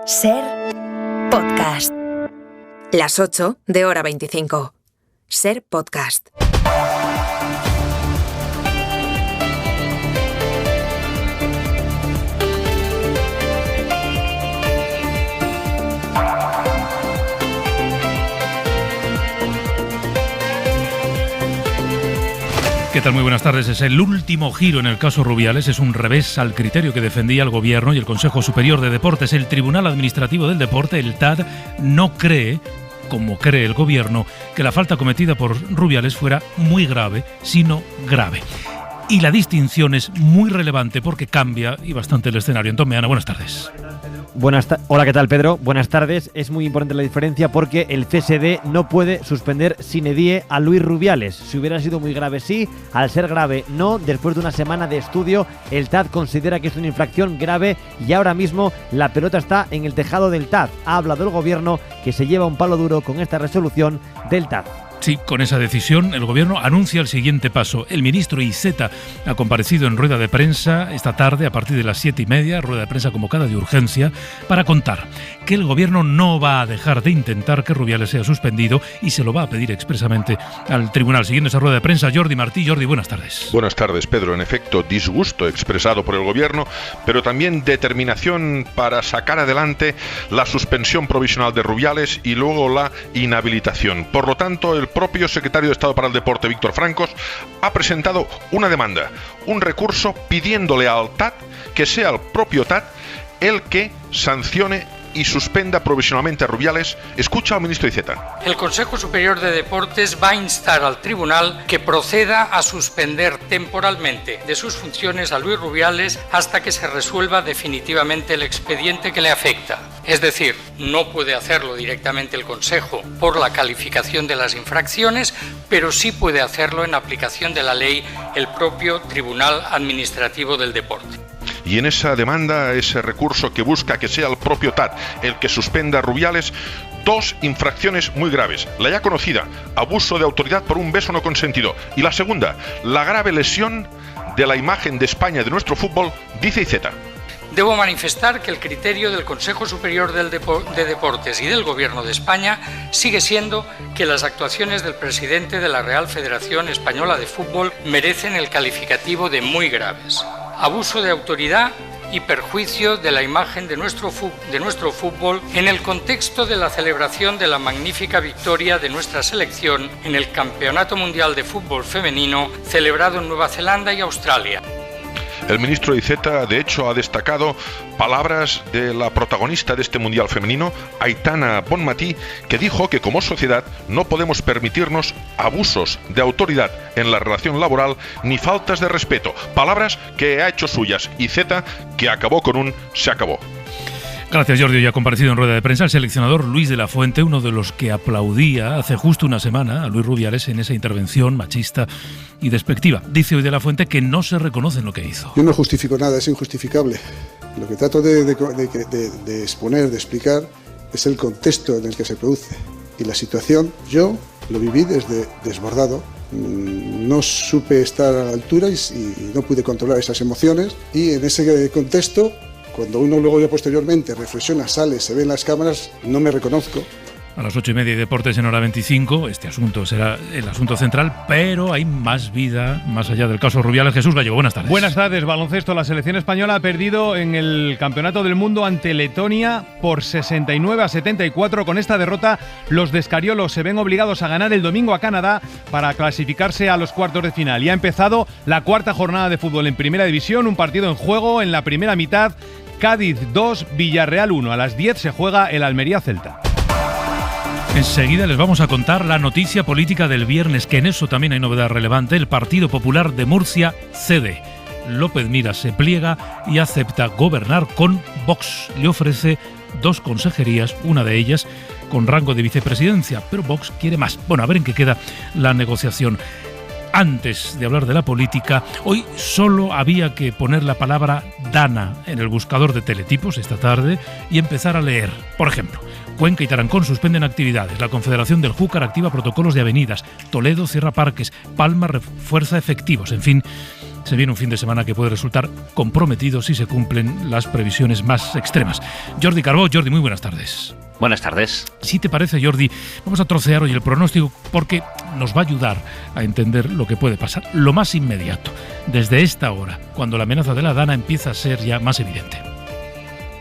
Ser Podcast. Las 8 de hora 25. Ser Podcast. ¿Qué tal? Muy buenas tardes. Es el último giro en el caso Rubiales. Es un revés al criterio que defendía el Gobierno y el Consejo Superior de Deportes. El Tribunal Administrativo del Deporte, el TAD, no cree, como cree el Gobierno, que la falta cometida por Rubiales fuera muy grave, sino grave. Y la distinción es muy relevante porque cambia y bastante el escenario. Entonces, Meana, buenas tardes. Hola, ¿qué tal, Pedro? Buenas tardes. Es muy importante la diferencia porque el CSD no puede suspender sine die a Luis Rubiales. Si hubiera sido muy grave, sí. Al ser grave, no. Después de una semana de estudio, el TAD considera que es una infracción grave y ahora mismo la pelota está en el tejado del TAD. Ha hablado el Gobierno, que se lleva un palo duro con esta resolución del TAD. Sí, con esa decisión el Gobierno anuncia el siguiente paso. El ministro Iceta ha comparecido en rueda de prensa esta tarde a partir de las 7:30, rueda de prensa convocada de urgencia, para contar que el Gobierno no va a dejar de intentar que Rubiales sea suspendido y se lo va a pedir expresamente al Tribunal. Siguiendo esa rueda de prensa, Jordi Martí. Jordi, buenas tardes. Buenas tardes, Pedro. En efecto, disgusto expresado por el Gobierno, pero también determinación para sacar adelante la suspensión provisional de Rubiales y luego la inhabilitación. Por lo tanto, el propio secretario de Estado para el Deporte, Víctor Francos, ha presentado una demanda, un recurso pidiéndole al TAD que sea el propio TAD el que sancione y suspenda provisionalmente a Rubiales. Escucha al ministro Iceta. El Consejo Superior de Deportes va a instar al tribunal que proceda a suspender temporalmente de sus funciones a Luis Rubiales hasta que se resuelva definitivamente el expediente que le afecta. Es decir, no puede hacerlo directamente el Consejo por la calificación de las infracciones, pero sí puede hacerlo en aplicación de la ley el propio Tribunal Administrativo del Deporte. Y en esa demanda, ese recurso que busca que sea el propio TAD el que suspenda a Rubiales, dos infracciones muy graves. La ya conocida, abuso de autoridad por un beso no consentido. Y la segunda, la grave lesión de la imagen de España de nuestro fútbol, dice Iceta. Debo manifestar que el criterio del Consejo Superior de Deportes y del Gobierno de España sigue siendo que las actuaciones del presidente de la Real Federación Española de Fútbol merecen el calificativo de muy graves. Abuso de autoridad y perjuicio de la imagen de nuestro fútbol en el contexto de la celebración de la magnífica victoria de nuestra selección en el Campeonato Mundial de Fútbol Femenino celebrado en Nueva Zelanda y Australia. El ministro Iceta, de hecho, ha destacado palabras de la protagonista de este Mundial Femenino, Aitana Bonmatí, que dijo que como sociedad no podemos permitirnos abusos de autoridad en la relación laboral ni faltas de respeto. Palabras que ha hecho suyas Iceta, que acabó con un "se acabó". Gracias, Jordi. Ya ha comparecido en rueda de prensa el seleccionador Luis de la Fuente, uno de los que aplaudía hace justo una semana a Luis Rubiales en esa intervención machista y despectiva. Dice hoy de la Fuente que no se reconoce en lo que hizo. Yo no justifico nada, es injustificable. Lo que trato de exponer, de explicar, es el contexto en el que se produce. Y la situación, yo lo viví desde desbordado. No supe estar a la altura y no pude controlar esas emociones. Y en ese contexto, cuando uno luego ya posteriormente reflexiona, sale, se ve en las cámaras, no me reconozco. A las 8:30 y Deportes en hora 25, este asunto será el asunto central, pero hay más vida más allá del caso Rubiales. Jesús Gallego, buenas tardes. Buenas tardes, baloncesto. La selección española ha perdido en el Campeonato del Mundo ante Letonia por 69-74. Con esta derrota, los de Escariolo se ven obligados a ganar el domingo a Canadá para clasificarse a los cuartos de final. Y ha empezado la cuarta jornada de fútbol en Primera División, un partido en juego en la primera mitad. Cádiz 2, Villarreal 1. A las 10 se juega el Almería-Celta. Enseguida les vamos a contar la noticia política del viernes, que en eso también hay novedad relevante. El Partido Popular de Murcia cede. López Miras se pliega y acepta gobernar con Vox. Le ofrece 2 consejerías, una de ellas con rango de vicepresidencia, pero Vox quiere más. Bueno, a ver en qué queda la negociación. Antes de hablar de la política, hoy solo había que poner la palabra Dana en el buscador de teletipos esta tarde y empezar a leer. Por ejemplo, Cuenca y Tarancón suspenden actividades, la Confederación del Júcar activa protocolos de avenidas, Toledo cierra parques, Palma refuerza efectivos, en fin, se viene un fin de semana que puede resultar comprometido si se cumplen las previsiones más extremas. Jordi Carbó. Jordi, muy buenas tardes. Buenas tardes. Si te parece, Jordi, vamos a trocear hoy el pronóstico porque nos va a ayudar a entender lo que puede pasar. Lo más inmediato, desde esta hora, cuando la amenaza de la Dana empieza a ser ya más evidente.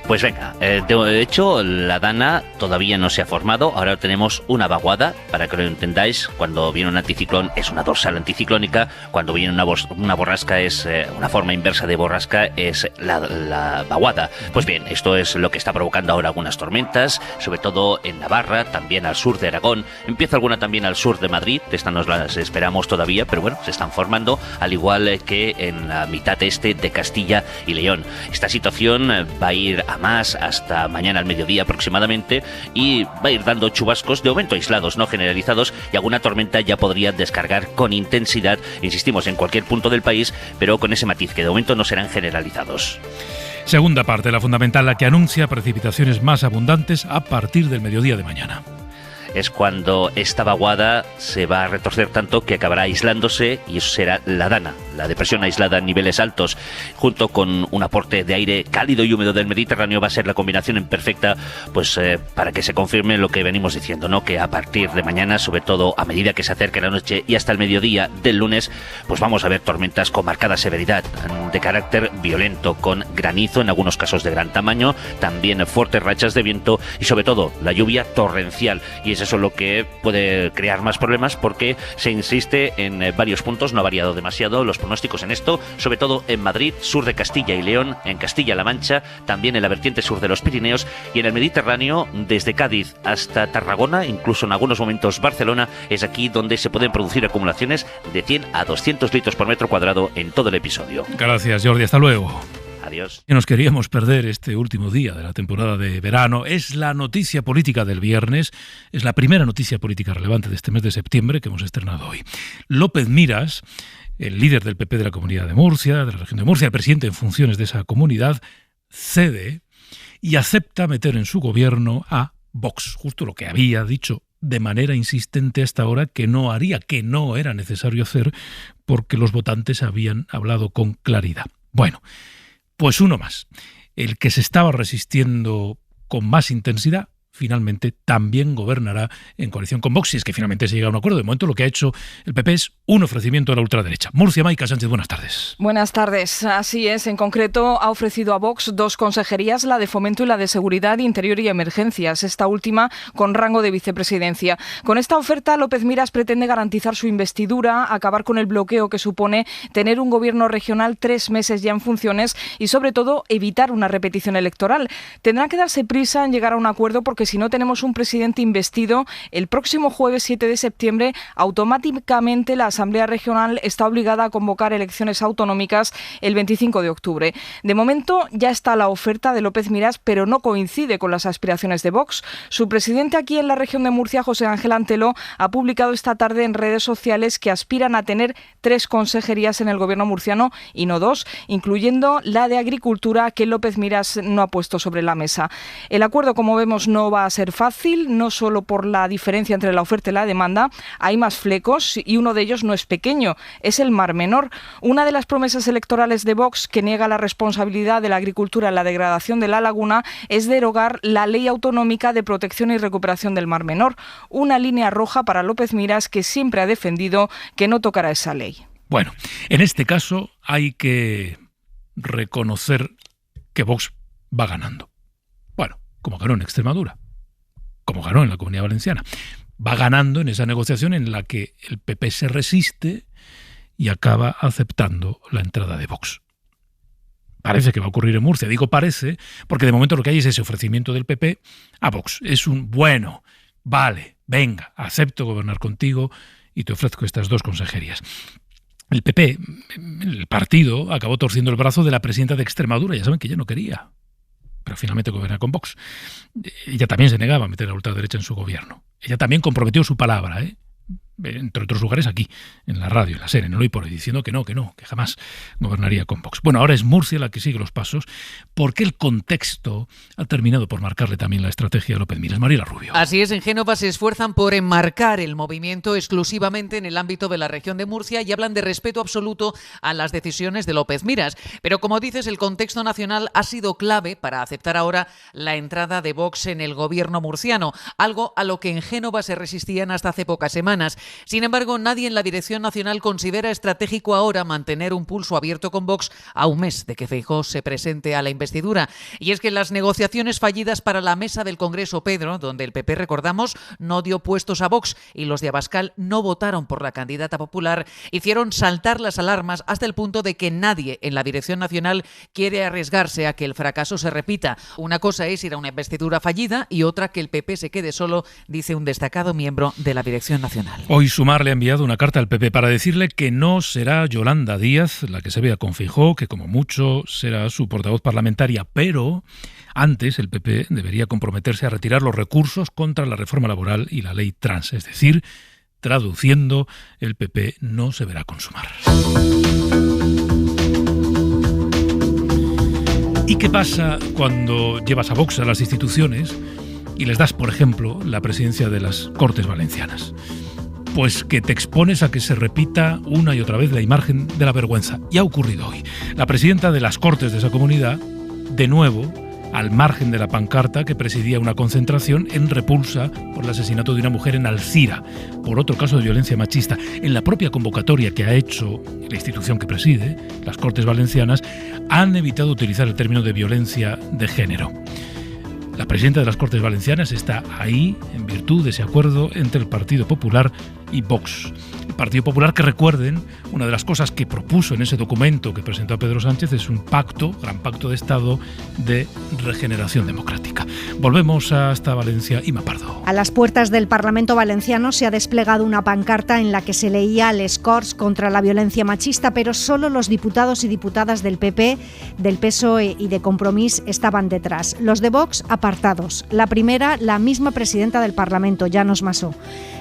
Pues venga, de hecho la Dana todavía no se ha formado, ahora tenemos una vaguada, para que lo entendáis. Cuando viene un anticiclón es una dorsal anticiclónica, cuando viene una borrasca es una forma inversa de borrasca, es la vaguada. Pues bien, esto es lo que está provocando ahora algunas tormentas, sobre todo en Navarra, también al sur de Aragón, empieza alguna también al sur de Madrid, estas no las esperamos todavía, pero bueno, se están formando, al igual que en la mitad este de Castilla y León. Esta situación va a ir a más hasta mañana al mediodía aproximadamente y va a ir dando chubascos, de momento aislados, no generalizados, y alguna tormenta ya podría descargar con intensidad, insistimos, en cualquier punto del país, pero con ese matiz que de momento no serán generalizados. Segunda parte, la fundamental, la que anuncia precipitaciones más abundantes a partir del mediodía de mañana. Es cuando esta vaguada se va a retorcer tanto que acabará aislándose, y eso será la Dana, la depresión aislada en niveles altos, junto con un aporte de aire cálido y húmedo del Mediterráneo. Va a ser la combinación perfecta, pues para que se confirme lo que venimos diciendo, ¿no? Que a partir de mañana, sobre todo a medida que se acerque la noche y hasta el mediodía del lunes, pues vamos a ver tormentas con marcada severidad, de carácter violento, con granizo en algunos casos de gran tamaño, también fuertes rachas de viento y sobre todo la lluvia torrencial, y es eso lo que puede crear más problemas, porque se insiste en varios puntos, no ha variado demasiado los pronósticos en esto, sobre todo en Madrid, sur de Castilla y León, en Castilla-La Mancha, también en la vertiente sur de los Pirineos y en el Mediterráneo, desde Cádiz hasta Tarragona, incluso en algunos momentos Barcelona. Es aquí donde se pueden producir acumulaciones de 100 a 200 litros por metro cuadrado en todo el episodio. Gracias, Jordi. Hasta luego. Adiós. Que nos queríamos perder este último día de la temporada de verano. Es la noticia política del viernes, es la primera noticia política relevante de este mes de septiembre que hemos estrenado hoy. López Miras, el líder del PP de la Comunidad de Murcia, de la región de Murcia, el presidente en funciones de esa comunidad, cede y acepta meter en su gobierno a Vox, justo lo que había dicho de manera insistente hasta ahora que no haría, que no era necesario hacer porque los votantes habían hablado con claridad. Bueno, pues uno más, el que se estaba resistiendo con más intensidad, finalmente también gobernará en coalición con Vox, si es que finalmente se llega a un acuerdo. De momento lo que ha hecho el PP es un ofrecimiento a la ultraderecha. Murcia, Maica Sánchez, buenas tardes. Buenas tardes, así es. En concreto ha ofrecido a Vox 2 consejerías, la de Fomento y la de Seguridad, Interior y Emergencias, esta última con rango de vicepresidencia. Con esta oferta, López Miras pretende garantizar su investidura, acabar con el bloqueo que supone tener un gobierno regional 3 meses ya en funciones y, sobre todo, evitar una repetición electoral. Tendrá que darse prisa en llegar a un acuerdo porque si no tenemos un presidente investido, el próximo jueves 7 de septiembre, automáticamente la Asamblea Regional está obligada a convocar elecciones autonómicas el 25 de octubre. De momento ya está la oferta de López Miras, pero no coincide con las aspiraciones de Vox. Su presidente aquí en la región de Murcia, José Ángel Antelo, ha publicado esta tarde en redes sociales que aspiran a tener 3 consejerías en el gobierno murciano y no 2, incluyendo la de Agricultura, que López Miras no ha puesto sobre la mesa. El acuerdo, como vemos, no va a ser fácil, no solo por la diferencia entre la oferta y la demanda, hay más flecos y uno de ellos no es pequeño, es el Mar Menor. Una de las promesas electorales de Vox, que niega la responsabilidad de la agricultura en la degradación de la laguna, es derogar la Ley Autonómica de Protección y Recuperación del Mar Menor, una línea roja para López Miras, que siempre ha defendido que no tocará esa ley. Bueno, en este caso hay que reconocer que Vox va ganando. Bueno, como ganó en Extremadura, como ganó en la Comunidad Valenciana. Va ganando en esa negociación en la que el PP se resiste y acaba aceptando la entrada de Vox. Parece que va a ocurrir en Murcia. Digo parece porque de momento lo que hay es ese ofrecimiento del PP a Vox. Es un bueno, vale, venga, acepto gobernar contigo y te ofrezco estas 2 consejerías. El PP, el partido, acabó torciendo el brazo de la presidenta de Extremadura. Ya saben que ella no quería, pero finalmente gobierna con Vox. Ella también se negaba a meter a la ultraderecha en su gobierno. Ella también comprometió su palabra, entre otros lugares aquí, en la radio, en la SER, en el Hoy por Hoy, diciendo que jamás gobernaría con Vox. Bueno, ahora es Murcia la que sigue los pasos, porque el contexto ha terminado por marcarle también la estrategia de López Miras. Mariela Rubio. Así es, en Génova se esfuerzan por enmarcar el movimiento exclusivamente en el ámbito de la región de Murcia y hablan de respeto absoluto a las decisiones de López Miras. Pero como dices, el contexto nacional ha sido clave para aceptar ahora la entrada de Vox en el gobierno murciano, algo a lo que en Génova se resistían hasta hace pocas semanas. Sin embargo, nadie en la dirección nacional considera estratégico ahora mantener un pulso abierto con Vox a un mes de que Feijóo se presente a la investidura. Y es que las negociaciones fallidas para la mesa del Congreso Pedro, donde el PP, recordamos, no dio puestos a Vox y los de Abascal no votaron por la candidata popular, hicieron saltar las alarmas hasta el punto de que nadie en la dirección nacional quiere arriesgarse a que el fracaso se repita. Una cosa es ir a una investidura fallida y otra que el PP se quede solo, dice un destacado miembro de la dirección nacional. Hoy Sumar le ha enviado una carta al PP para decirle que no será Yolanda Díaz la que se vea con Feijóo, que como mucho será su portavoz parlamentaria, pero antes el PP debería comprometerse a retirar los recursos contra la reforma laboral y la ley trans. Es decir, traduciendo, el PP no se verá con Sumar. ¿Y qué pasa cuando llevas a Vox a las instituciones y les das, por ejemplo, la presidencia de las Cortes Valencianas? Pues que te expones a que se repita una y otra vez la imagen de la vergüenza. Y ha ocurrido hoy. La presidenta de las Cortes de esa comunidad, de nuevo, al margen de la pancarta que presidía una concentración en repulsa por el asesinato de una mujer en Alcira, por otro caso de violencia machista. En la propia convocatoria que ha hecho la institución que preside, las Cortes Valencianas, han evitado utilizar el término de violencia de género. La presidenta de las Cortes Valencianas está ahí en virtud de ese acuerdo entre el Partido Popular y Vox. El Partido Popular, que recuerden, una de las cosas que propuso en ese documento que presentó a Pedro Sánchez es un pacto, gran pacto de Estado de regeneración democrática. Volvemos hasta Valencia y Pardo. A las puertas del Parlamento valenciano se ha desplegado una pancarta en la que se leía Les Corts contra la violencia machista, pero solo los diputados y diputadas del PP, del PSOE y de Compromís estaban detrás. Los de Vox apartados. La primera, la misma presidenta del Parlamento, Llanos Massó.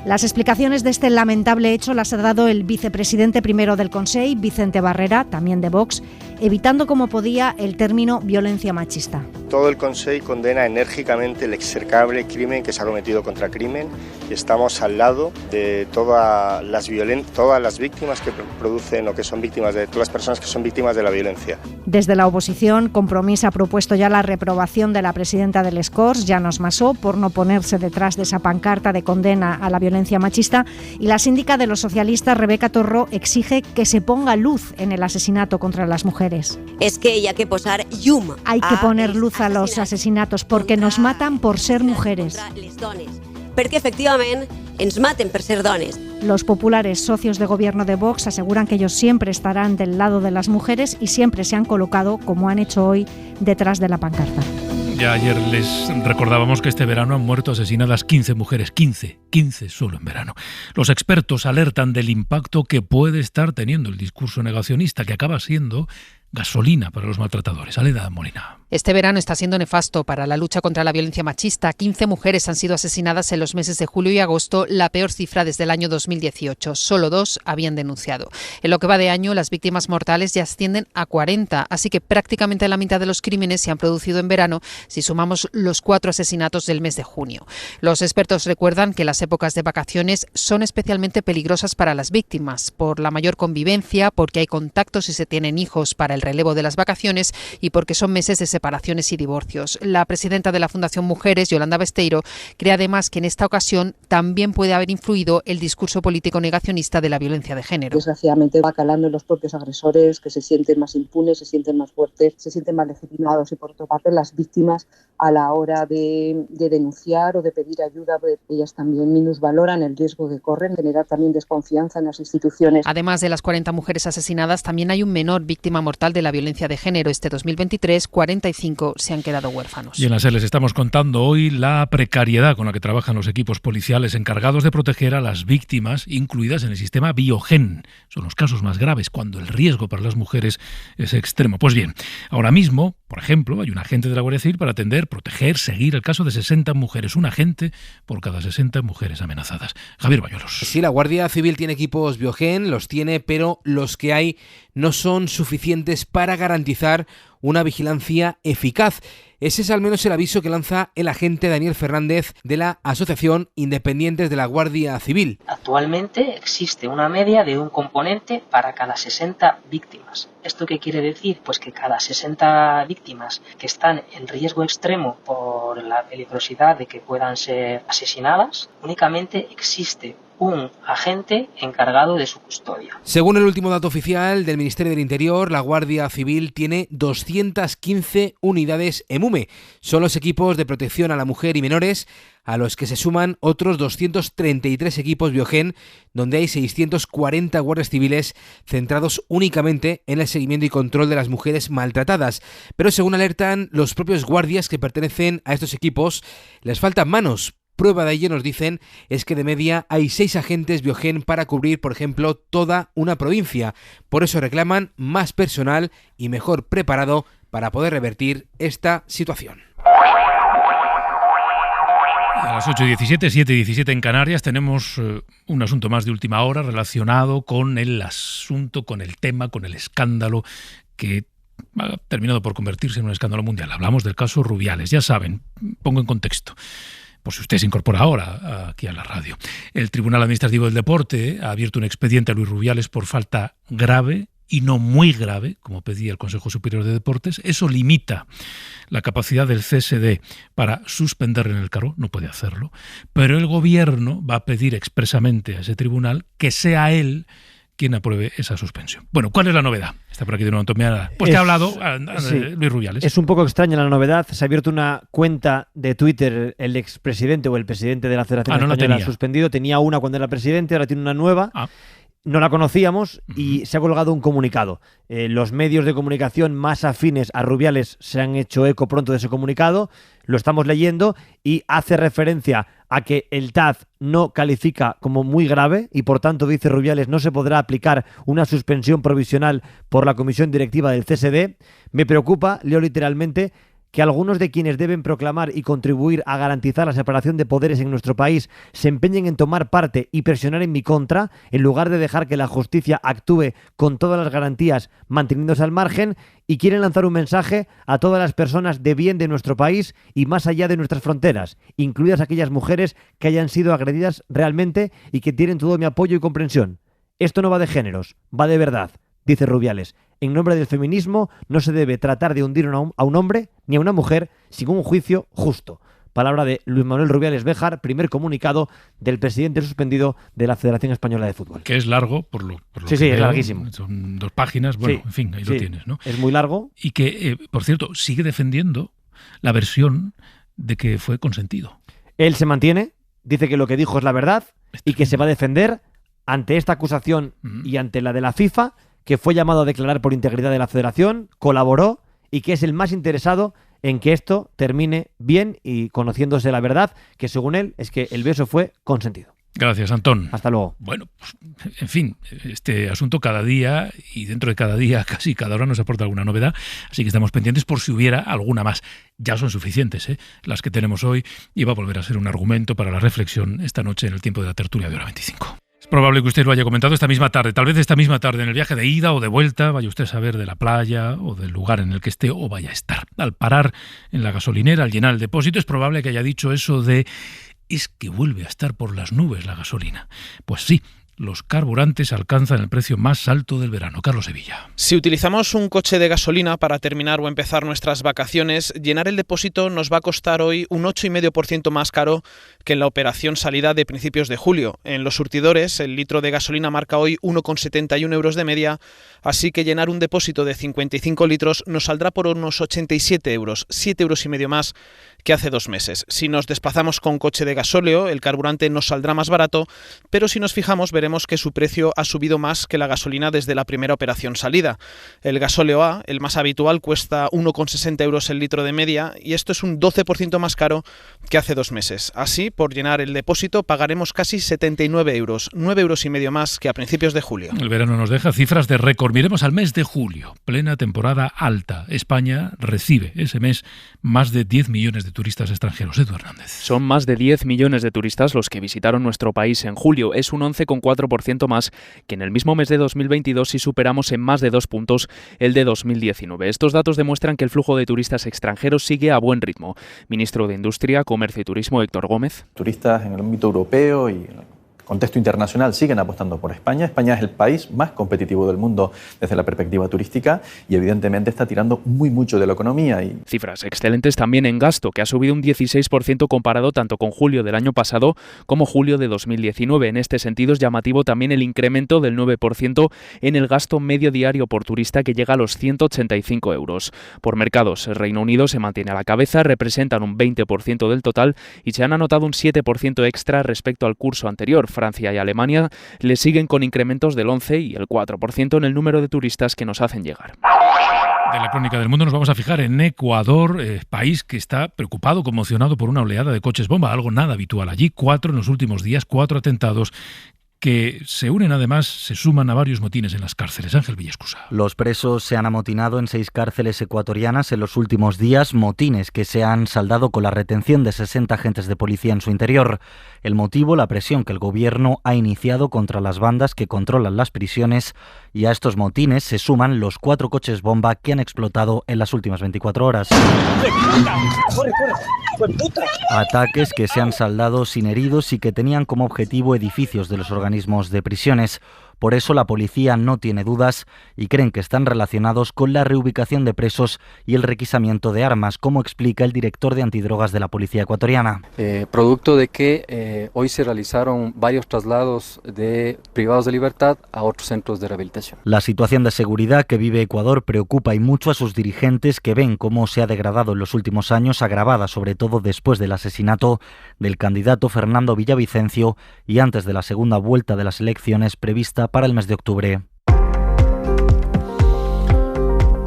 Las explicaciones de este lamentable hecho las ha dado el vicepresidente primero del Consell, Vicente Barrera, también de Vox, evitando como podía el término violencia machista. Todo el Consell condena enérgicamente el execrable crimen que se ha cometido contra crimen y estamos al lado de todas las víctimas que producen o que son víctimas de todas las personas que son víctimas de la violencia. Desde la oposición, Compromís ha propuesto ya la reprobación de la presidenta del Corts, Llanos Massó, por no ponerse detrás de esa pancarta de condena a la violencia machista, y la síndica de los socialistas, Rebeca Torró, exige que se ponga luz en el asesinato contra las mujeres. Es que hay que posar llum. Hay que poner luz a los asesinatos porque nos matan por ser mujeres. Perquè efectivament ens maten per ser dones. Los populares socios de gobierno de Vox aseguran que ellos siempre estarán del lado de las mujeres y siempre se han colocado, como han hecho hoy, detrás de la pancarta. Ya ayer les recordábamos que este verano han muerto asesinadas 15 mujeres, 15 solo en verano. Los expertos alertan del impacto que puede estar teniendo el discurso negacionista, que acaba siendo gasolina para los maltratadores. Aleda Molina. Este verano está siendo nefasto para la lucha contra la violencia machista. 15 mujeres han sido asesinadas en los meses de julio y agosto, la peor cifra desde el año 2018. Solo 2 habían denunciado. En lo que va de año, las víctimas mortales ya ascienden a 40, así que prácticamente la mitad de los crímenes se han producido en verano si sumamos los 4 asesinatos del mes de junio. Los expertos recuerdan que las épocas de vacaciones son especialmente peligrosas para las víctimas, por la mayor convivencia, porque hay contactos y se tienen hijos para el relevo de las vacaciones y porque son meses de separaciones y divorcios. La presidenta de la Fundación Mujeres, Yolanda Besteiro, cree además que en esta ocasión también puede haber influido el discurso político negacionista de la violencia de género. Desgraciadamente va calando en los propios agresores, que se sienten más impunes, se sienten más fuertes, se sienten más legitimados, y por otra parte las víctimas, a la hora de denunciar o de pedir ayuda, ellas también minusvaloran el riesgo que corren, generar también desconfianza en las instituciones. Además de las 40 mujeres asesinadas, también hay un menor víctima mortal de la violencia de género. Este 2023, 45 65 se han quedado huérfanos. Y en la SER les estamos contando hoy la precariedad con la que trabajan los equipos policiales encargados de proteger a las víctimas incluidas en el sistema Biogen. Son los casos más graves cuando el riesgo para las mujeres es extremo. Pues bien, ahora mismo, por ejemplo, hay un agente de la Guardia Civil para atender, proteger, seguir el caso de 60 mujeres. Un agente por cada 60 mujeres amenazadas. Javier Bañuelos. Sí, la Guardia Civil tiene equipos Biogen, los tiene, pero los que hay no son suficientes para garantizar una vigilancia eficaz. Ese es al menos el aviso que lanza el agente Daniel Fernández de la Asociación Independientes de la Guardia Civil. Actualmente existe una media de un componente para cada 60 víctimas. ¿Esto qué quiere decir? Pues que cada 60 víctimas que están en riesgo extremo por la peligrosidad de que puedan ser asesinadas, únicamente existe un agente encargado de su custodia. Según el último dato oficial del Ministerio del Interior, la Guardia Civil tiene 215 unidades EMUME. Son los equipos de protección a la mujer y menores, a los que se suman otros 233 equipos Biogen, donde hay 640 guardias civiles centrados únicamente en el seguimiento y control de las mujeres maltratadas. Pero según alertan los propios guardias que pertenecen a estos equipos, les faltan manos. Prueba de ello, nos dicen, es que de media hay 6 agentes Biogen para cubrir, por ejemplo, toda una provincia. Por eso reclaman más personal y mejor preparado para poder revertir esta situación. A las 8:17, 7:17 en Canarias, tenemos un asunto más de última hora relacionado con el asunto, con el tema, con el escándalo que ha terminado por convertirse en un escándalo mundial. Hablamos del caso Rubiales. Ya saben, pongo en contexto, por si usted se incorpora ahora aquí a la radio. El Tribunal Administrativo del Deporte ha abierto un expediente a Luis Rubiales por falta grave y no muy grave, como pedía el Consejo Superior de Deportes. Eso limita la capacidad del CSD para suspenderle en el cargo, no puede hacerlo, pero el Gobierno va a pedir expresamente a ese tribunal que sea él quien apruebe esa suspensión. Bueno, ¿cuál es la novedad? Está por aquí de nuevo Antonio. Pues que ha hablado Luis Rubiales. Es un poco extraña la novedad. Se ha abierto una cuenta de Twitter el expresidente o el presidente de la Federación Española suspendido. Tenía una cuando era presidente, ahora tiene una nueva. No la conocíamos y se ha colgado un comunicado. Los medios de comunicación más afines a Rubiales se han hecho eco pronto de ese comunicado. Lo estamos leyendo y hace referencia a que el TAD no califica como muy grave y por tanto, dice Rubiales, no se podrá aplicar una suspensión provisional por la comisión directiva del CSD. Me preocupa, leo literalmente, que algunos de quienes deben proclamar y contribuir a garantizar la separación de poderes en nuestro país se empeñen en tomar parte y presionar en mi contra, en lugar de dejar que la justicia actúe con todas las garantías manteniéndose al margen, y quieren lanzar un mensaje a todas las personas de bien de nuestro país y más allá de nuestras fronteras, incluidas aquellas mujeres que hayan sido agredidas realmente y que tienen todo mi apoyo y comprensión. Esto no va de géneros, va de verdad, dice Rubiales. En nombre del feminismo no se debe tratar de hundir a un hombre ni a una mujer sin un juicio justo. Palabra de Luis Manuel Rubiales Béjar, primer comunicado del presidente suspendido de la Federación Española de Fútbol. Que es largo, por lo sí, que es veo, larguísimo. Son 2 páginas, bueno, sí, en fin, ahí lo tienes, ¿no? Es muy largo. Y que, por cierto, sigue defendiendo la versión de que fue consentido. Él se mantiene, dice que lo que dijo es la verdad y que se va a defender ante esta acusación y ante la de la FIFA, que fue llamado a declarar por integridad de la Federación, colaboró y que es el más interesado en que esto termine bien y conociéndose la verdad, que según él es que el beso fue consentido. Gracias, Antón. Hasta luego. Bueno, pues, en fin, este asunto cada día y dentro de cada día, casi cada hora nos aporta alguna novedad, así que estamos pendientes por si hubiera alguna más. Ya son suficientes, las que tenemos hoy, y va a volver a ser un argumento para la reflexión esta noche en el tiempo de la tertulia de Hora 25. Es probable que usted lo haya comentado esta misma tarde, tal vez esta misma tarde, en el viaje de ida o de vuelta, vaya usted a saber de la playa o del lugar en el que esté o vaya a estar. Al parar en la gasolinera, al llenar el depósito, es probable que haya dicho eso de «es que vuelve a estar por las nubes la gasolina». Pues sí, los carburantes alcanzan el precio más alto del verano. Carlos Sevilla. Si utilizamos un coche de gasolina para terminar o empezar nuestras vacaciones, llenar el depósito nos va a costar hoy un 8,5% más caro que en la operación salida de principios de julio. En los surtidores, el litro de gasolina marca hoy 1,71 euros de media, así que llenar un depósito de 55 litros nos saldrá por unos 87 euros, 7,5 euros más que hace 2 meses. Si nos desplazamos con coche de gasóleo, el carburante nos saldrá más barato, pero si nos fijamos veremos veremos que su precio ha subido más que la gasolina desde la primera operación salida. El gasóleo A, el más habitual, cuesta 1,60 euros el litro de media y esto es un 12% más caro que hace 2 meses. Así, por llenar el depósito pagaremos casi 79 euros, 9 euros y medio más que a principios de julio. El verano nos deja cifras de récord. Miremos al mes de julio, plena temporada alta. España recibe ese mes más de 10 millones de turistas extranjeros. Edu Hernández. Son más de 10 millones de turistas los que visitaron nuestro país en julio. Es un 11,4% más que en el mismo mes de 2022 y superamos en más de 2 puntos el de 2019. Estos datos demuestran que el flujo de turistas extranjeros sigue a buen ritmo. Ministro de Industria, Comercio y Turismo, Héctor Gómez. Turistas en el ámbito europeo y contexto internacional siguen apostando por España. España es el país más competitivo del mundo desde la perspectiva turística y evidentemente está tirando mucho de la economía. Cifras excelentes también en gasto, que ha subido un 16% comparado tanto con julio del año pasado como julio de 2019. En este sentido es llamativo también el incremento del 9% en el gasto medio diario por turista, que llega a los 185 euros. Por mercados, el Reino Unido se mantiene a la cabeza, representan un 20% del total y se han anotado un 7% extra respecto al curso anterior. Francia y Alemania le siguen con incrementos del 11 y el 4% en el número de turistas que nos hacen llegar. De la crónica del mundo nos vamos a fijar en Ecuador, país que está preocupado, conmocionado por una oleada de coches bomba, algo nada habitual allí. 4 en los últimos días, 4 atentados que se unen además, se suman a varios motines en las cárceles. Ángel Villescusa. Los presos se han amotinado en 6 cárceles ecuatorianas en los últimos días, motines que se han saldado con la retención de 60 agentes de policía en su interior. El motivo, la presión que el gobierno ha iniciado contra las bandas que controlan las prisiones, y a estos motines se suman los 4 coches bomba que han explotado en las últimas 24 horas. Ataques que se han saldado sin heridos y que tenían como objetivo edificios de los organismos de prisiones. Por eso la policía no tiene dudas y creen que están relacionados con la reubicación de presos y el requisamiento de armas, como explica el director de antidrogas de la policía ecuatoriana. Producto de que hoy se realizaron varios traslados de privados de libertad a otros centros de rehabilitación. La situación de seguridad que vive Ecuador preocupa y mucho a sus dirigentes, que ven cómo se ha degradado en los últimos años, agravada sobre todo después del asesinato del candidato Fernando Villavicencio y antes de la segunda vuelta de las elecciones prevista para el mes de octubre.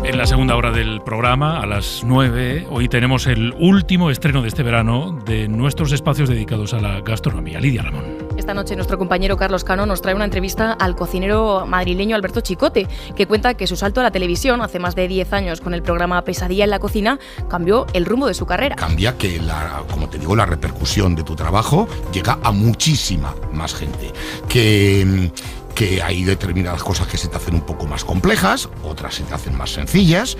En la segunda hora del programa, a las 9, hoy tenemos el último estreno de este verano de nuestros espacios dedicados a la gastronomía. Lidia Ramón. Esta noche nuestro compañero Carlos Cano nos trae una entrevista al cocinero madrileño Alberto Chicote, que cuenta que su salto a la televisión hace más de 10 años con el programa Pesadilla en la cocina cambió el rumbo de su carrera. Cambia que, como te digo, la repercusión de tu trabajo llega a muchísima más gente. Que hay determinadas cosas que se te hacen un poco más complejas, otras se te hacen más sencillas,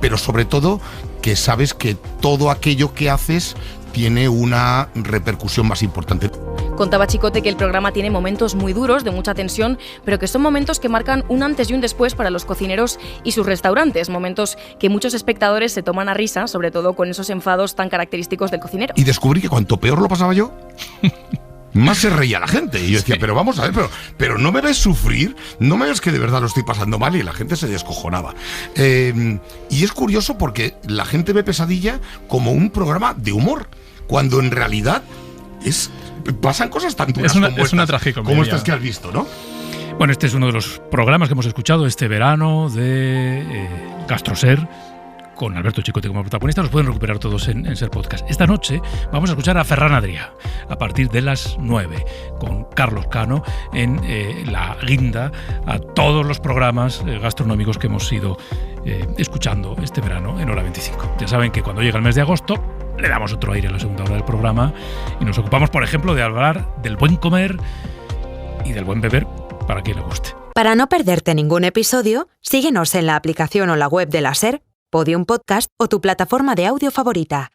pero sobre todo que sabes que todo aquello que haces tiene una repercusión más importante. Contaba Chicote que el programa tiene momentos muy duros, de mucha tensión, pero que son momentos que marcan un antes y un después para los cocineros y sus restaurantes, momentos que muchos espectadores se toman a risa, sobre todo con esos enfados tan característicos del cocinero. Y descubrí que cuanto peor lo pasaba yo, más se reía la gente. Y yo decía, pero vamos a ver, pero no me ves sufrir, no me ves que de verdad lo estoy pasando mal, y la gente se descojonaba. Y es curioso porque la gente ve Pesadilla como un programa de humor, cuando en realidad pasan cosas tan duras es una tragicomedia, como estas que has visto, ¿no? Bueno, este es uno de los programas que hemos escuchado este verano de GastroSer, con Alberto Chicote como protagonista. Los pueden recuperar todos en Ser Podcast. Esta noche vamos a escuchar a Ferran Adrià a partir de las 9, con Carlos Cano en la guinda a todos los programas gastronómicos que hemos ido escuchando este verano en Hora 25. Ya saben que cuando llega el mes de agosto le damos otro aire a la segunda hora del programa y nos ocupamos, por ejemplo, de hablar del buen comer y del buen beber para quien le guste. Para no perderte ningún episodio, síguenos en la aplicación o la web de la SER, Podium Podcast o tu plataforma de audio favorita.